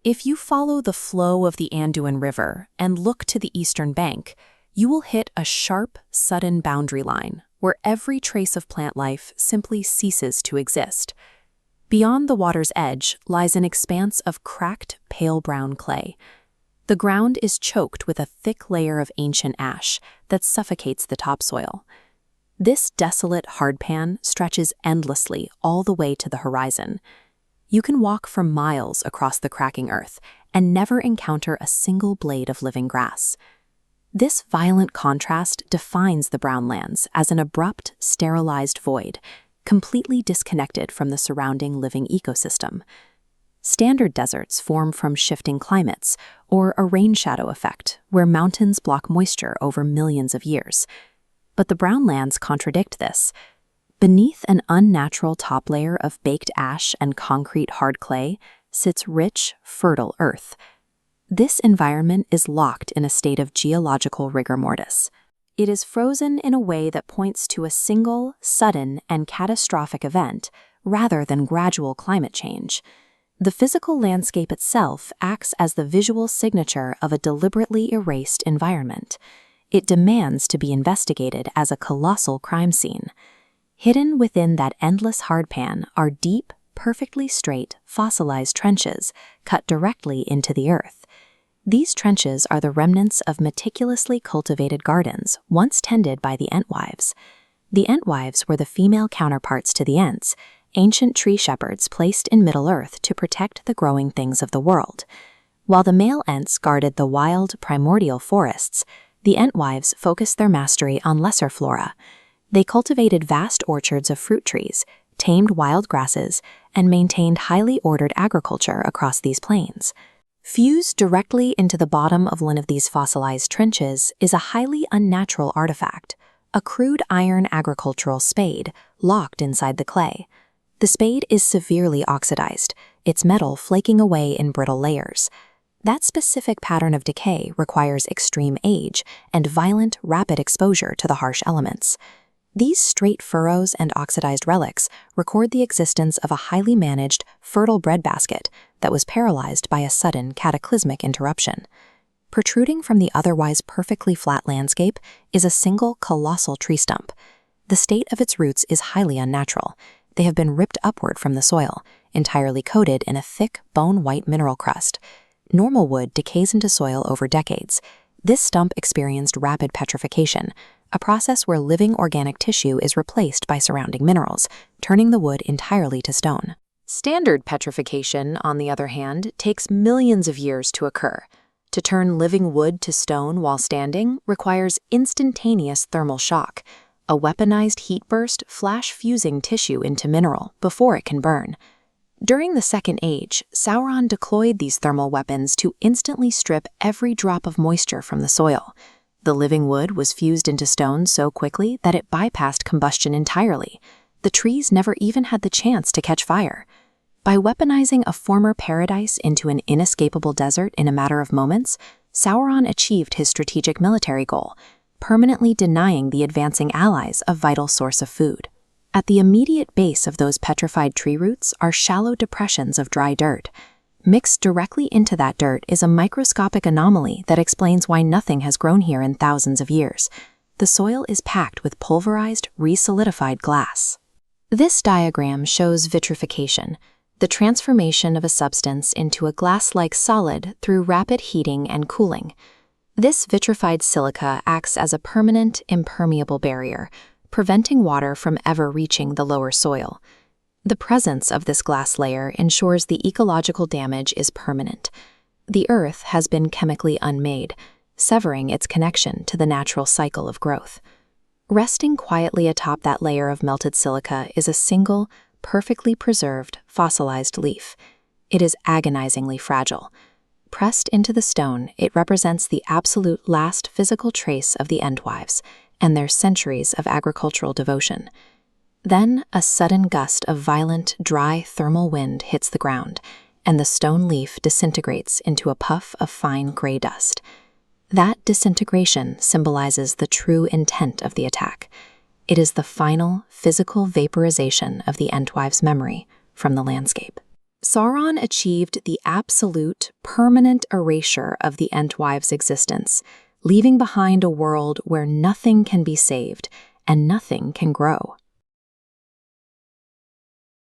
If you follow the flow of the Anduin River and look to the eastern bank, you will hit a sharp, sudden boundary line where every trace of plant life simply ceases to exist. Beyond the water's edge lies an expanse of cracked, pale brown clay. The ground is choked with a thick layer of ancient ash that suffocates the topsoil. This desolate hardpan stretches endlessly all the way to the horizon. You can walk for miles across the cracking earth and never encounter a single blade of living grass. This violent contrast defines the brown lands as an abrupt, sterilized void, completely disconnected from the surrounding living ecosystem. Standard deserts form from shifting climates or a rain shadow effect, where mountains block moisture over millions of years. But the brown lands contradict this. Beneath an unnatural top layer of baked ash and concrete hard clay sits rich, fertile earth. This environment is locked in a state of geological rigor mortis. It is frozen in a way that points to a single, sudden, and catastrophic event rather than gradual climate change. The physical landscape itself acts as the visual signature of a deliberately erased environment. It demands to be investigated as a colossal crime scene. Hidden within that endless hardpan are deep, perfectly straight, fossilized trenches cut directly into the earth. These trenches are the remnants of meticulously cultivated gardens once tended by the Entwives. The Entwives were the female counterparts to the Ents, ancient tree shepherds placed in Middle-earth to protect the growing things of the world. While the male Ents guarded the wild, primordial forests, the Entwives focused their mastery on lesser flora. They cultivated vast orchards of fruit trees, tamed wild grasses, and maintained highly ordered agriculture across these plains. Fused directly into the bottom of one of these fossilized trenches is a highly unnatural artifact, a crude iron agricultural spade locked inside the clay. The spade is severely oxidized, its metal flaking away in brittle layers. That specific pattern of decay requires extreme age and violent, rapid exposure to the harsh elements. These straight furrows and oxidized relics record the existence of a highly managed, fertile breadbasket that was paralyzed by a sudden, cataclysmic interruption. Protruding from the otherwise perfectly flat landscape is a single, colossal tree stump. The state of its roots is highly unnatural. They have been ripped upward from the soil, entirely coated in a thick, bone-white mineral crust. Normal wood decays into soil over decades. This stump experienced rapid petrification, a process where living organic tissue is replaced by surrounding minerals, turning the wood entirely to stone. Standard petrification, on the other hand, takes millions of years to occur. To turn living wood to stone while standing requires instantaneous thermal shock, a weaponized heat burst flash-fusing tissue into mineral before it can burn. During the Second Age, Sauron deployed these thermal weapons to instantly strip every drop of moisture from the soil. The living wood was fused into stone so quickly that it bypassed combustion entirely. The trees never even had the chance to catch fire. By weaponizing a former paradise into an inescapable desert in a matter of moments, Sauron achieved his strategic military goal, permanently denying the advancing allies a vital source of food. At the immediate base of those petrified tree roots are shallow depressions of dry dirt. Mixed directly into that dirt is a microscopic anomaly that explains why nothing has grown here in thousands of years. The soil is packed with pulverized, resolidified glass. This diagram shows vitrification, the transformation of a substance into a glass-like solid through rapid heating and cooling. This vitrified silica acts as a permanent, impermeable barrier, preventing water from ever reaching the lower soil. The presence of this glass layer ensures the ecological damage is permanent. The earth has been chemically unmade, severing its connection to the natural cycle of growth. Resting quietly atop that layer of melted silica is a single, perfectly preserved, fossilized leaf. It is agonizingly fragile. Pressed into the stone, it represents the absolute last physical trace of the Entwives and their centuries of agricultural devotion. Then, a sudden gust of violent, dry thermal wind hits the ground, and the stone leaf disintegrates into a puff of fine gray dust. That disintegration symbolizes the true intent of the attack. It is the final, physical vaporization of the Entwives' memory from the landscape. Sauron achieved the absolute, permanent erasure of the Entwives' existence, leaving behind a world where nothing can be saved and nothing can grow.